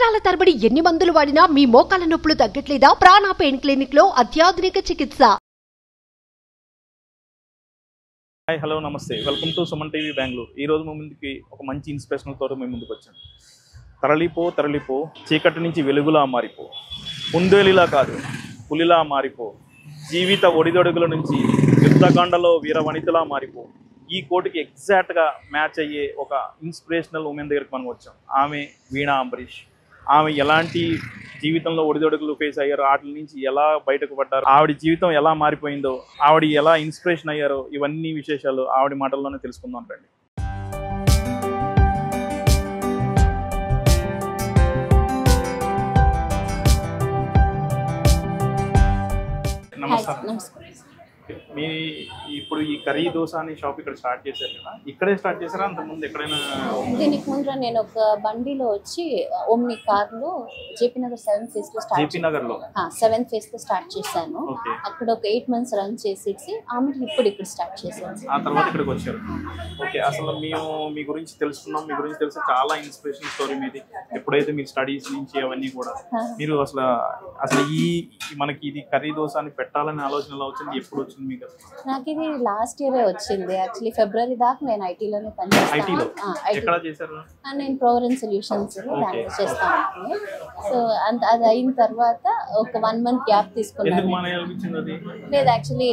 సంవత్సరాల తరబడి ఎన్ని మందులు వాడినా మీ మోకాల నొప్పులు తగ్గట్లేదా? ప్రాణ పెయిన్ క్లినిక్ లో అత్యాధునిక చికిత్స. హాయ్ హలో నమస్తే, welcome to Suman TV Bengaluru. ఈరోజు మీ ముందుకి ఒక మంచి ఇన్స్పిరేషనల్ తోటి మీ ముందుకు వచ్చాను. తరలిపో తరలిపో, చీకటి నుంచి వెలుగులా మారిపో, కుందేలిలా కాదు పులిలా మారిపో, జీవిత ఒడిదొడుగుల నుంచి యుద్ధకాండలో వీరవనితలా మారిపో. ఈ కోటికి ఎగ్జాక్ట్గా మ్యాచ్ అయ్యే ఒక ఇన్స్పిరేషనల్ ఉమెన్ దగ్గరికి మనం వచ్చాం. ఆమె వీణా అంబరీష్. ఆమె ఎలాంటి జీవితంలో ఒడిదొడుగులు ఫేస్ అయ్యారో, వాటి నుంచి ఎలా బయటకు పడ్డారు, ఆవిడ జీవితం ఎలా మారిపోయిందో, ఆవిడ ఎలా ఇన్స్పిరేషన్ అయ్యారో, ఇవన్నీ విశేషాలు ఆవిడ మాటల్లోనే తెలుసుకుందాం రండి. నమస్కారం. మీ ఇప్పుడు ఈ కర్రీ దోశ అనే షాప్ ఇక్కడ స్టార్ట్ చేశారు కదా, ఇక్కడే స్టార్ట్ చేశారా అంతకుముందు ఎక్కడైనా? దీనికి ముందు నేను ఒక బండిలో వచ్చి ఓమ్ని కార్లో జేపీ నగర్ 7th phase లో స్టార్ట్ చేశాను. అక్కడ ఒక 8 months రన్ చేసేసి ఆమె ఇప్పుడు ఇక్కడ స్టార్ట్ చేశాను. ఆ తర్వాత ఇక్కడికి వచ్చారు. ఓకే, అసలు మేము మీ గురించి తెలుసుకున్నాం. మీ గురించి తెలిసి చాలా ఇన్స్పిరేషన్ స్టోరీ మీది. ఎప్పుడైతే మీరు స్టడీస్ నుంచి అవన్నీ కూడా మీరు అసలు ఈ మనకి ఇది కర్రీ దోశ అని పెట్టాలని ఆలోచన ఎలా వచ్చింది, ఎప్పుడు వచ్చింది మీకు? నాకు ఇది లాస్ట్ ఇయర్ వచ్చింది. యాక్చువల్లీ ఫిబ్రవరి దాకా నేను ఐటీలోనే పనిచేస్తాను. నేను ప్రోవరెన్ సొల్యూషన్స్ చేస్తాను. సో అది అయిన తర్వాత ఒక 1 month గ్యాప్ తీసుకున్నాను. లేదు, యాక్చువల్లీ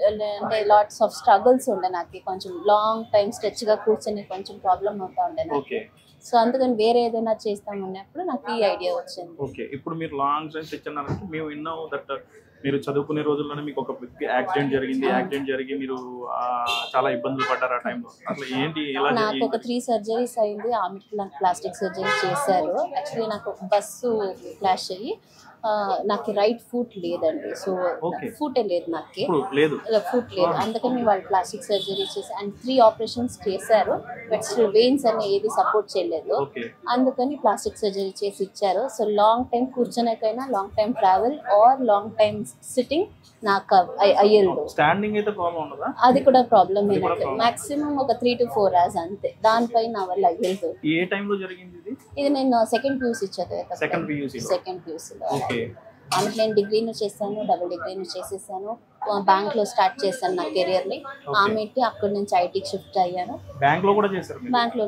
అంటే లాట్స్ ఆఫ్ స్ట్రగుల్స్ ఉండే. నాకు కొంచెం లాంగ్ టైం స్ట్రెచ్ గా కూర్చొని కొంచెం ప్రాబ్లమ్ అవుతా ఉండే నాకు. సో అందుకని వేరే ఏదైనా చేస్తామన్నప్పుడు నాకు ఈ ఐడియా వచ్చింది. ఓకే, ఇప్పుడు మీరు లాంగ్ టైం స్ట్రెచ్ అన్నారంటే మేము విన్నాం దట్ మీరు చదువుకునే రోజుల్లోనే మీకు ఒక బిగ్ యాక్సిడెంట్ జరిగింది. యాక్సిడెంట్ జరిగి మీరు చాలా ఇబ్బందులు పడ్డారు ఆ టైంలో. అసలు ఏంటి, ఎలా? నాకు ఒక 3 surgeries అయింది. ఆమెకి నాకు ప్లాస్టిక్ సర్జరీ చేశారు. యాక్చువల్లీ నాకు ఒక బస్సు క్లాష్ అయ్యి నాకు రైట్ ఫుట్ లేదండి. సో ఫుట్ లేదు, నాకు ఫుట్ లేదు. అందుకని వాళ్ళు ప్లాస్టిక్ సర్జరీ చేసి అండ్ 3 operations చేశారు. బట్ స్టిల్ వెయిన్స్ అని ఏది సపోర్ట్ చేయలేదు. అందుకని ప్లాస్టిక్ సర్జరీ చేసి ఇచ్చారు. సో లాంగ్ టైం కూర్చోనేకైనా, long time travel or long time sitting నాకు అయ్యేది. స్టాండింగ్ అయితే ప్రాబ్లం ఉండదా? అది కూడా ప్రాబ్లమ్. మాక్సిమం ఒక 3 to 4 hours అంతే. దానిపై నా వల్ల అయ్యేది. ఏ టైంలో జరిగింది ఇది? నేను సెకండ్ PUC చదివాను. సెకండ్ PUCలో ఆమెకు నేను డిగ్రీను చేశాను, డబుల్ డిగ్రీను చేసేసాను. బ్యాంక్ లో స్టార్ట్ చేశాను నా కెరియర్ ని. ఆమెకి అక్కడ నుంచి ఐటీకి షిఫ్ట్ అయ్యాను. బ్యాంక్ లో కూడా చేశారు? బ్యాంక్ లో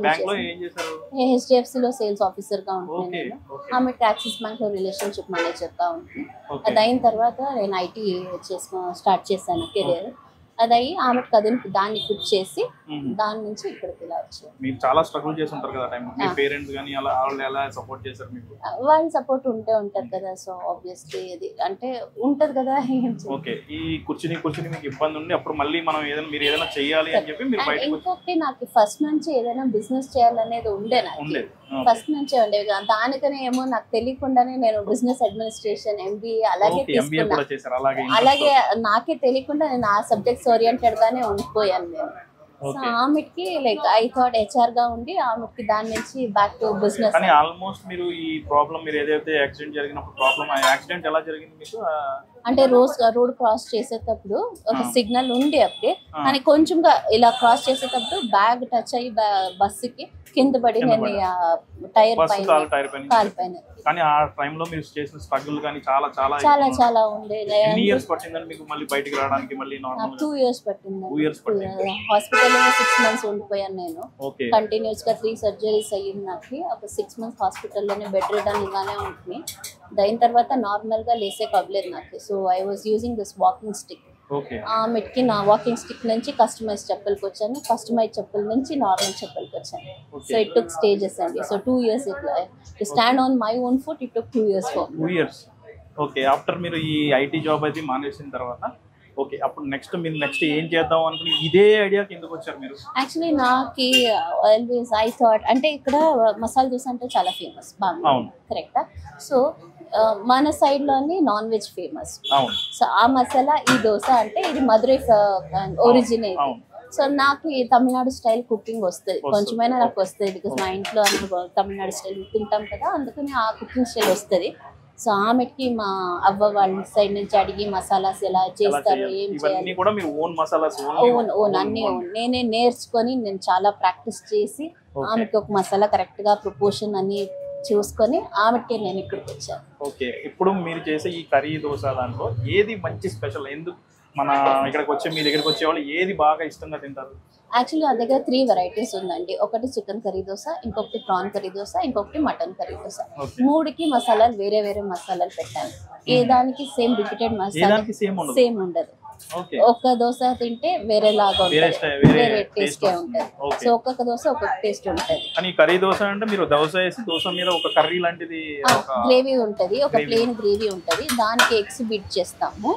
HDFC లో సేల్స్ ఆఫీసర్ గా ఉంటున్నాను నేను. ఆమెకి యాక్సిస్ బ్యాంక్ లో రిలేషన్షిప్ మేనేజర్ గా ఉంటుంది. అది అయిన తర్వాత నేను ఐటీ స్టార్ట్ చేశాను కెరియర్. అదయ్యి ఆమెకు కదిలిపి దాన్ని క్విట్ చేసి దాని నుంచి ఇక్కడికి ఇలా వచ్చాను. మీరు చాలా స్ట్రగుల్ చేసి ఉంటారు కదా టైం. మీ పేరెంట్స్ గాని అలా వాళ్ళు ఎలా సపోర్ట్ చేశారు మీకు? వాళ్ళ సపోర్ట్ ఉంటది కదా. సో ఆబ్వియస్లీ ఇది అంటే ఉంటది కదా. ఓకే, ఈ కూర్చుని మీకు ఇబ్బంది ఉంది. అప్పుడు మళ్ళీ మనం మీరు ఏదైనా చేయాలి అని చెప్పి మీరు బయటకు. ఇంకొకటి నాకు ఫస్ట్ నుంచి ఏదైనా బిజినెస్ చేయాలనేది ఉండే. నాకు ఫస్ట్ నుంచే ఉండేవి. దానికనే ఏమో నాకు తెలియకుండానే నేను బిజినెస్ అడ్మినిస్ట్రేషన్ MBA అలాగే తీసుకున్నాను. అలాగే నాకే తెలియకుండా నేను ఆ సబ్జెక్ట్స్ ఓరియంటెడ్ గానే ఉండిపోయాను నేను. సో ఆమెకి లైక్ ఐ థాట్ HR గా ఉండి ఆమెకి దాని నుంచి బ్యాక్ టు బిజినెస్. కానీ ఆల్మోస్ట్ మీరు ఈ ప్రాబ్లం, మీరు ఏదైతే యాక్సిడెంట్ జరిగినప్పుడు ప్రాబ్లం, ఆ యాక్సిడెంట్ ఎలా జరిగింది మీకు? అంటే రోడ్ క్రాస్ చేసేటప్పుడు ఒక సిగ్నల్ ఉండి అప్పుడే, కానీ కొంచెంగా ఇలా క్రాస్ చేసేటప్పుడు బ్యాగ్ టచ్ అయ్యి బస్సుకి కింద పడి నేను టైర్ పైన కాలిపోయిన. కానీ ఆ టైంలో మీరు చేసిన స్ట్రగుల్ కానీ చాలా చాలా చాలా చాలా ఉండే. ఎన్ని ఇయర్స్ పట్టిందండి మీకు మళ్ళీ బయటికి రావడానికి? మళ్ళీ నార్మల్ 2 years పట్టింది. హాస్పిటల్లో 6 months ఉండిపోయాను నేను. కంటిన్యూస్ గా 3 surgeries అయ్యింది నాకు. ఒక 6 months హాస్పిటల్లోనే బెడ్ రిడన్ గానే ఉంటుంది. దాని తర్వాత నార్మల్ గా లేసే కవ్వలేదు నాకు. So I was using this walking stick. ఆమెకి నా వాకింగ్ స్టిక్ నుంచి కస్టమైజ్ చెప్పులకి వచ్చాను, కస్టమైజ్ చెప్పుల నుంచి నార్మల్ చెప్పులకి వచ్చాను. సో ఇట్ టుక్ స్టేజెస్ అండి. So 2 years to stand on my own foot. It took 2 years. 2 years. Okay, after మీరు ఈ IT జాబ్ అయితే మానేసిన తర్వాత ఓకే, అప్పుడు నెక్స్ట్ ఏం చేద్దాం అనుకుని ఇదే ఐడియాకి ఎందుకు వచ్చారు మీరు? యాక్చువల్లీ నాకు ఆల్వేస్ ఐ థాట్ అంటే ఇక్కడ మసాలా దోశ అంటే చాలా ఫేమస్ బాగా, కరెక్టా? సో మన సైడ్ లోని నాన్ వెజ్ ఫేమస్. సో ఆ మసాలా ఈ దోశ అంటే ఇది మధురై ఒరిజినేట్. సో నాకు ఈ తమిళనాడు స్టైల్ కుకింగ్ వస్తుంది, కొంచెమైనా నాకు వస్తుంది. బికాస్ మా ఇంట్లో తమిళనాడు స్టైల్ తింటాం కదా, అందుకని ఆ కుకింగ్ స్టైల్ వస్తుంది. సో ఆమెకి మా అవ్వ వాళ్ళ సైడ్ నుంచి అడిగి మసాలాస్ ఎలా చేస్తారు, ఏం చేయాలి, ఓన్ అన్ని నేనే నేర్చుకొని నేను చాలా ప్రాక్టీస్ చేసి ఆమెకి ఒక మసాలా కరెక్ట్ గా ప్రపోర్షన్ అన్ని చూసుకొని ఆమెకి నేను ఇక్కడికి వచ్చాను. ఓకే, ఇప్పుడు మీరు చేసే ఈ కర్రీ దోశ దాంట్లో ఏది మంచి స్పెషల్? ఎందుకు మన ఇక్కడికి వచ్చే మీ దగ్గరికి వచ్చే వాళ్ళు ఏది బాగా ఇష్టంగా తింటారు? యాక్చువల్లీ నా దగ్గర 3 వెరైటీస్ ఉందండి. ఒకటి చికెన్ కర్రీ దోశ, ఇంకొకటి ప్రాన్ కర్రీ దోశ, ఇంకొకటి మటన్ కర్రీ దోశ. 3కి మసాలాలు వేరే వేరే మసాలాలు పెట్టాను. ఏ దానికి సేమ్ రిపీటెడ్ మసాలా సేమ్ ఉండదు. ఒక దోశ తింటే వేరేలాగా ఉంటుంది, వేరే టేస్టే ఉంటుంది. సో ఒక్కొక్క దోశ ఒక్కొక్క టేస్ట్ ఉంటుంది. కానీ కర్రీ దోశ అంటే మీరు దోశ వేసి దోశ మీద ఒక కర్రీ లాంటిది గ్రేవీ ఉంటుంది, ఒక ప్లెయిన్ గ్రేవీ ఉంటుంది. దానికి ఎగ్స్ బీట్ చేస్తాము.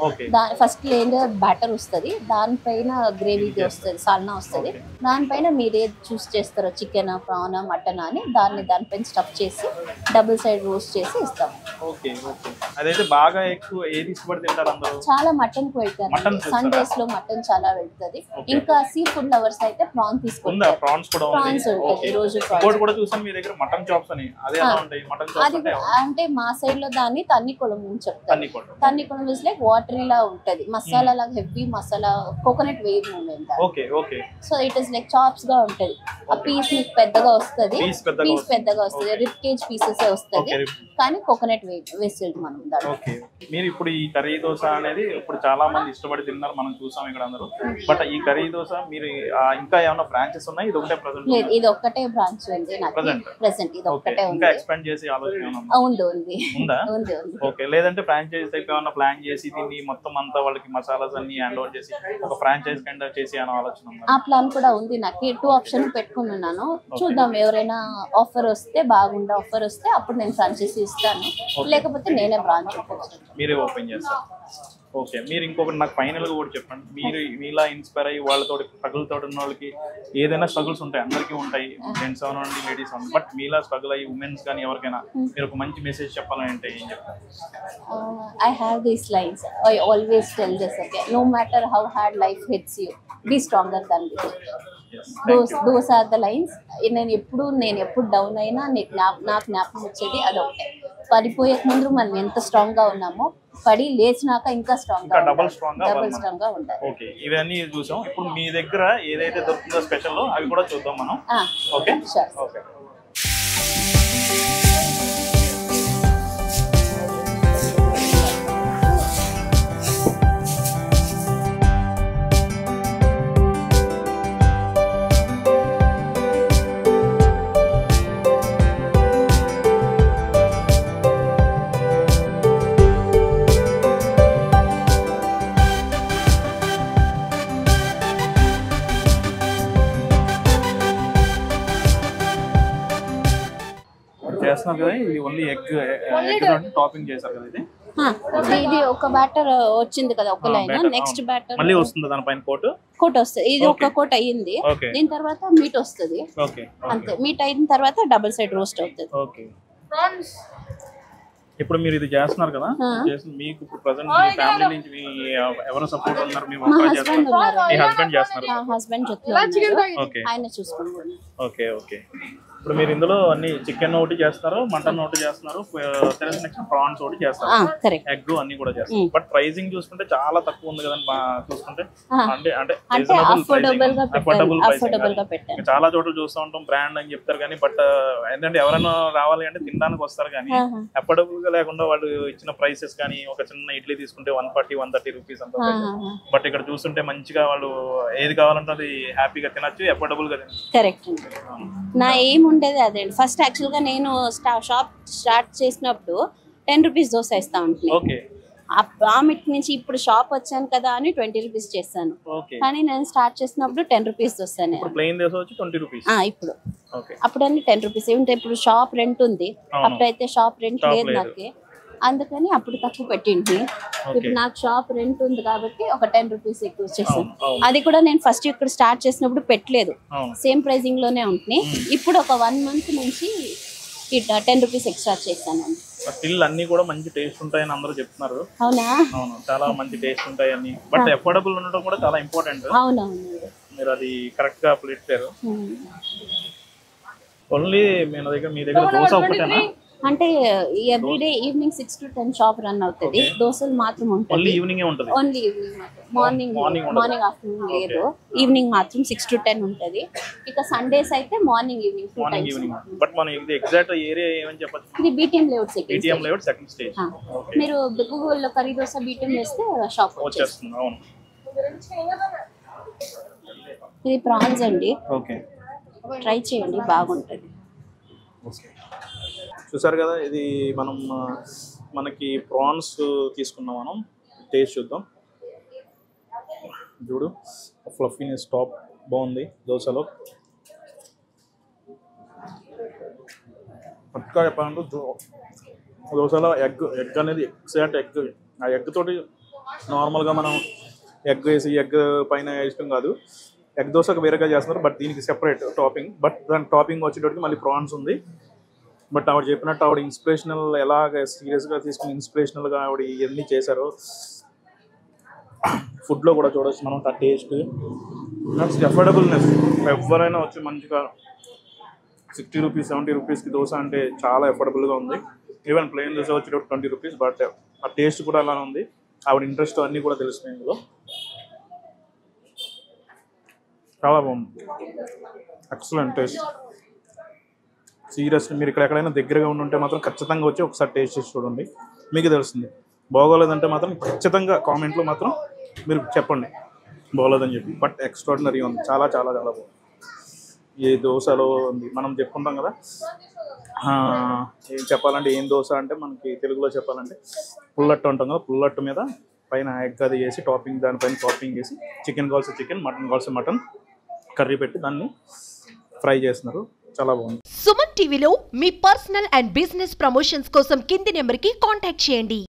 ఫస్ట్ ప్లెయిన్ బ్యాటర్ వస్తుంది, దానిపైన గ్రేవీ వస్తుంది, సాల్నా వస్తుంది. దానిపైన మీరు ఏది చూస్ చేస్తారో చికెన్, ప్రాన్, మటన్ అని దానిపైన స్టఫ్ చేసి డబుల్ సైడ్ రోస్ట్ చేసి ఇస్తాము. ఓకే ఓకే, అదైతే బాగా ఎక్కువ ఏది ఇష్టపడి తింటారు అందరూ? చాలా మటన్ కు వెళ్తారు. సండేస్ లో మటన్ చాలా వెళ్తుంది. ఇంకా సీ ఫుడ్ లవర్స్ అయితే ప్రాన్ తీసుకుంటారు. ప్రాన్స్ ఉంటుంది రోజు. అది అంటే మా సైడ్ లో దాన్ని తన్ని కొళము అని చెప్తారు. తన్ని కొళము ఇస్ లైక్ వాటరీ లా ఉంటది, మసాలా లాగా heavy masala, coconut wave movement. So it is like chops గా ఉంటది. ఆ పీస్ మీకు పెద్దగా వస్తుంది, రిప్ కేజ్ పీసెస్ వస్తుంది, కానీ కోకోనట్ వేసేది మనం దాంట్లో. మీరు ఇప్పుడు ఈ కర్రీ దోశ అనేది ఇప్పుడు చాలా మంది ఇష్టపడి తిన్నారు, మనం చూసాం ఇక్కడ అందరూ. బట్ ఈ కర్రీ దోశ మీరు ఇంకా ఏమైనా బ్రాంచెస్ ఉన్నాయి? ఇది ఒకటే ప్రెజెంట్? లేదు, ఇది ఒక్కటే బ్రాంచ్ ఉంది నాకు ప్రెజెంట్. ఇది ఒక్కటే ఉంది. ఇంకా ఎక్స్పాండ్ చేసి ఆలోచన ఉందా? ఓకే, లేదంటే ఫ్రాంచైజ్ టైప్ ఏమైనా ప్లాన్ చేసి దీన్ని మొత్తం అంతా వాళ్ళకి మసాలాస్ అన్ని హ్యాండ్ ఓవర్ చేసి ఒక ఫ్రాంచైజ్ కైండ్ చేసి అనే ఆలోచన ఉందా? ఆ ప్లాన్ కూడా ఉంది నాకు. 2 ఆప్షన్ పెట్టుకున్నాను. చూద్దాం, ఎవరైనా ఆఫర్ వస్తే, బాగుండే ఆఫర్ వస్తే అప్పుడు నేను ఫ్రాంచైజీ ఇస్తాను, లేకపోతే నేనే బ్రాంచ్ మీరే ఓపెన్ చేస్తారు. ఓకే, మీరు ఇంకొకటి నాకు ఫైనల్ గా కూడా చెప్పండి. మీరు మీలా ఇన్స్పైర్ అయ్యి వాళ్ళతో స్ట్రగుల్ తోటి ఉన్న వాళ్ళకి ఏదైనా స్ట్రగుల్స్ ఉంటాయి, అందరికీ ఉంటాయి, జెంట్స్ అవనండి లేడీస్ అవనండి. బట్ మీలా స్ట్రగుల్ అయ్యి ఉమెన్స్ కానీ ఎవరికైనా మీరు ఒక మంచి మెసేజ్ చెప్పాలంటే ఏం చెప్తారు? I have these lines. I always tell this, okay? No matter how hard life hits you, be stronger than before. Those are the lines. నేను ఎప్పుడు డౌన్ అయినా నాకు జ్ఞాపకం వచ్చేది అదొకటే. పడిపోయే ముందు మనం ఎంత స్ట్రాంగ్ గా ఉన్నామో, పడి లేచినాక ఇంకా స్ట్రాంగ్ గా, డబుల్ స్ట్రాంగ్ గా ఉండాలి. ఓకే, ఇవన్నీ చూసాం. ఇప్పుడు మీ దగ్గర ఏదైతే దొరుకుతుందో స్పెషల్ అవి కూడా చూద్దాం మనం. Okay okay. చేస్తున్నారు కదా, ఇది ఓన్లీ ఎగ్ టాపింగ్ చేశారు కదా. ఇది ఒక బ్యాటర్ వచ్చింది కదా, ఒక లైన్. నెక్స్ట్ బ్యాటర్ మళ్ళీ వస్తుంది, దానిపైన కోట్ వస్తుంది. ఇది ఒక కోట్ అయ్యింది, దీని తర్వాత మీట్ వస్తుంది. అంతే, మీట్ అయిన తర్వాత డబుల్ సైడ్ రోస్ట్ అవుతుంది. ఓకే, ఇప్పుడు మీరు ఇది చేస్తున్నారు కదా, మీకు ప్రెజెంట్ మీ ఫ్యామిలీ నుంచి ఎవరు సపోర్ట్ ఉన్నారు? మీ హస్బెండ్ చేస్తున్నారు? హస్బెండ్ జొత్తులో ఆయన చూసుకుంటున్నారు. Okay okay. ఇప్పుడు మీరు ఇందులో అన్ని చికెన్ ఒకటి చేస్తారు, మటన్ ఒకటి చేస్తున్నారు, నెక్స్ట్ ప్రాన్స్ ఒకటి చేస్తారు, ఎగ్ అన్ని కూడా చేస్తారు. బట్ ప్రైసింగ్ చూసుకుంటే చాలా తక్కువ ఉంది కదండి చూసుకుంటే. అంటే అఫోర్డబుల్ చాలా చోట్ల చూస్తూ ఉంటాం బ్రాండ్ అని చెప్తారు కానీ, బట్ ఏంటంటే ఎవరైనా రావాలి అంటే తినడానికి వస్తారు కానీ అఫోర్డబుల్ గా లేకుండా వాళ్ళు ఇచ్చిన ప్రైసెస్ కానీ, ఒక చిన్న ఇడ్లీ తీసుకుంటే 140-130 రూపీస్ అంత. బట్ ఇక్కడ చూస్తుంటే మంచిగా వాళ్ళు ఏది కావాలంటే అది హ్యాపీగా తినచ్చు, అఫోర్డబుల్ గా తినచ్చు. కరెక్ట్. నా ఏం ఉండేది అదే. ఫస్ట్ యాక్చువల్ గా నేను షాప్ స్టార్ట్ చేసినప్పుడు 10 రూపీస్ దోశ ఇస్తా ఉంటుంది. ఆమెట్ నుంచి ఇప్పుడు షాప్ వచ్చాను కదా అని 20 రూపీస్ చేస్తాను. కానీ నేను స్టార్ట్ చేసినప్పుడు 10 రూపీస్ దోశనే. ఇప్పుడు అప్పుడన్నీ 10 రూపీస్. ఏమిటంటే ఇప్పుడు షాప్ రెంట్ ఉంది, అప్పుడైతే షాప్ రెంట్ లేదు నాకు, అందుకని అప్పుడు తక్కువ పెట్టింది. ఇప్పుడు నాకు షాప్ రెంట్ ఉంది కాబట్టి ఒక 10 రూపీస్ ఎక్కువ వచ్చేసాను. అది కూడా నేను ఫస్ట్ ఇక్కడ స్టార్ట్ చేసినప్పుడు పెట్టలేదు, సేమ్ ప్రైజింగ్ లోనే ఉంటుంది. ఇప్పుడు ఒక 1 మంత్ నుంచి 10 రూపీస్ ఎక్స్ట్రా చేశాను. అన్ని కూడా మంచి టేస్ట్ ఉంటాయని అందరూ చెప్తున్నారు. అవునా? అవును, చాలా మంచి టేస్ట్ ఉంటాయని. బట్ అఫోర్డబుల్ ఉండడం కూడా చాలా ఇంపార్టెంట్. అవునవును, మీరు అది కరెక్ట్ గా పెట్టారు. ఓన్లీ మీ దగ్గర దోశ ఒకటేనా? అంటే everyday evening 6 to 10 shop run అవుతుంది. దోశలు మాత్రం ఉంటుంది. ఓన్లీ ఈవినింగ్ ఉంటుంది. ఓన్లీ ఈవినింగ్ మాత్రం. మార్నింగ్ ఆఫ్టర్నూన్ లేదు. ఈవినింగ్ మాత్రం 6 to 10 ఉంటుంది. ఇక సండేస్ అయితే మార్నింగ్ ఈవినింగ్ 2 టైమ్స్. బట్ మన ఇది ఎగ్జాక్ట్ ఏరియా ఏమని చెప్పొచ్చు? ఇది బీటీఎం లేఅవుట్ సెకండ్ స్టేజ్. మీరు గూగుల్ లో కర్రీ దోశ బీటీఎం వేస్తే షాప్ వచ్చేస్తుంది. అవును. ఇది ప్రాన్స్ అండి. ఓకే, ట్రై చేయండి, బాగుంటుంది. చూసారు కదా, ఇది మనకి ప్రాన్స్ తీసుకున్నాం. మనం టేస్ట్ చూద్దాం. చూడు, ఫ్లఫీనెస్ టాప్ బాగుంది దోశలో. పక్కా చెప్పాలంటే దోశలో ఎగ్ అనేది ఎగ్జాక్ట్ ఎగ్. ఆ ఎగ్ తోటి నార్మల్గా మనం ఎగ్ వేసి ఎగ్ పైన ఇష్టం కాదు. ఎగ్ దోశకు వేరేగా చేస్తున్నారు, బట్ దీనికి సెపరేట్ టాపింగ్. బట్ దాని టాపింగ్ వచ్చేటప్పటికి మళ్ళీ ప్రాన్స్ ఉంది. బట్ ఆవిడ చెప్పినట్టు ఆవిడ ఇన్స్పిరేషనల్, ఎలాగ సీరియస్గా తీసుకుని ఇన్స్పిరేషనల్గా ఆవిడ ఇవన్నీ చేశారో ఫుడ్లో కూడా చూడవచ్చు మనం. ఆ టేస్ట్ నెక్స్ట్ అఫోర్డబుల్నెస్. ఎవరైనా వచ్చి మంచిగా 60 రూపీస్ 70 రూపీస్కి దోశ అంటే చాలా అఫోర్డబుల్గా ఉంది. ఈవెన్ ప్లెయిన్ దోశ వచ్చేటప్పుడు 20 రూపీస్. బట్ ఆ టేస్ట్ కూడా అలానే ఉంది. ఆవిడ ఇంట్రెస్ట్ అన్నీ కూడా తెలుస్తున్నాయి ఇందులో. చాలా బాగుంది, ఎక్సలెంట్ టేస్ట్. సీరియస్లీ మీరు ఇక్కడ ఎక్కడైనా దగ్గరగా ఉంటే మాత్రం ఖచ్చితంగా వచ్చి ఒకసారి టేస్ట్ చేసి చూడండి, మీకు తెలుస్తుంది. బాగోలేదంటే మాత్రం ఖచ్చితంగా కామెంట్లో మాత్రం మీరు చెప్పండి బాగోలేదని చెప్పి. బట్ ఎక్స్ట్రాడినరీ ఉంది, చాలా చాలా చాలా బాగుంది. ఈ దోశలో ఉంది మనం చెప్పుకుంటాం కదా, ఏం చెప్పాలంటే ఏం దోశ అంటే మనకి తెలుగులో చెప్పాలంటే పుల్లట్టు ఉంటాం కదా, పుల్లట్టు మీద పైన ఎగ్ అది వేసి టాపింగ్, దానిపైన టాపింగ్ వేసి చికెన్ కావాల్సి చికెన్, మటన్ కావాల్సి మటన్ కర్రీ పెట్టి దాన్ని ఫ్రై చేస్తున్నారు. చాలా బాగుంది. సుమన్ టీవీలో మీ పర్సనల్ అండ్ బిజినెస్ ప్రమోషన్స్ కోసం కింది నెంబర్కి కాంటాక్ట్ చేయండి.